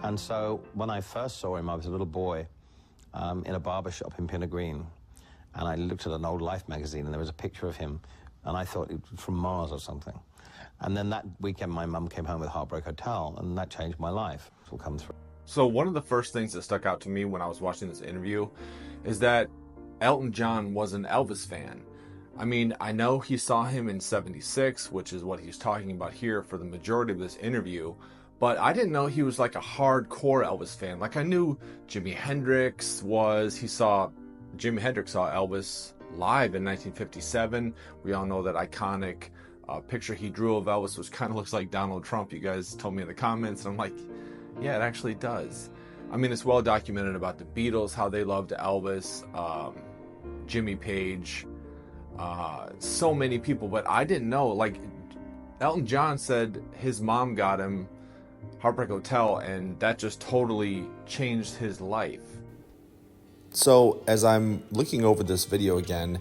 And so when I first saw him, I was a little boy in a barber shop in Pinner Green, and I looked at an old Life magazine, and there was a picture of him, and I thought it was from Mars or something. And then that weekend, my mum came home with Heartbreak Hotel, and that changed my life. It will come through. So one of the first things that stuck out to me when I was watching this interview is that Elton John was an Elvis fan. I mean, I know he saw him in '76, which is what he's talking about here for the majority of this interview, but I didn't know he was like a hardcore Elvis fan. Like, I knew Jimi Hendrix was. Jimi Hendrix saw Elvis live in 1957. We all know that iconic picture he drew of Elvis, which kind of looks like Donald Trump. You guys told me in the comments, and I'm like, yeah, it actually does. I mean, it's well documented about the Beatles, how they loved Elvis, Jimmy Page, so many people. But I didn't know, like, Elton John said his mom got him Heartbreak Hotel, and that just totally changed his life. So as I'm looking over this video again,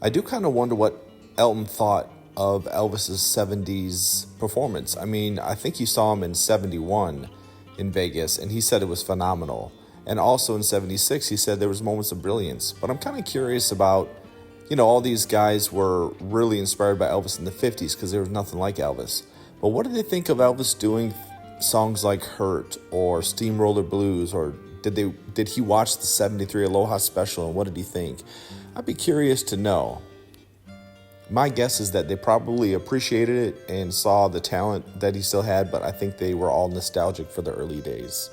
I do kind of wonder what Elton thought of Elvis's 70s performance. I mean, I think you saw him in 71 in Vegas, and he said it was phenomenal. And also in 76, he said there was moments of brilliance. But I'm kind of curious about, all these guys were really inspired by Elvis in the 50s because there was nothing like Elvis. But what did they think of Elvis doing songs like Hurt or Steamroller Blues, or did he watch the 73 Aloha special, and what did he think? I'd be curious to know. My guess is that they probably appreciated it and saw the talent that he still had, but I think they were all nostalgic for the early days.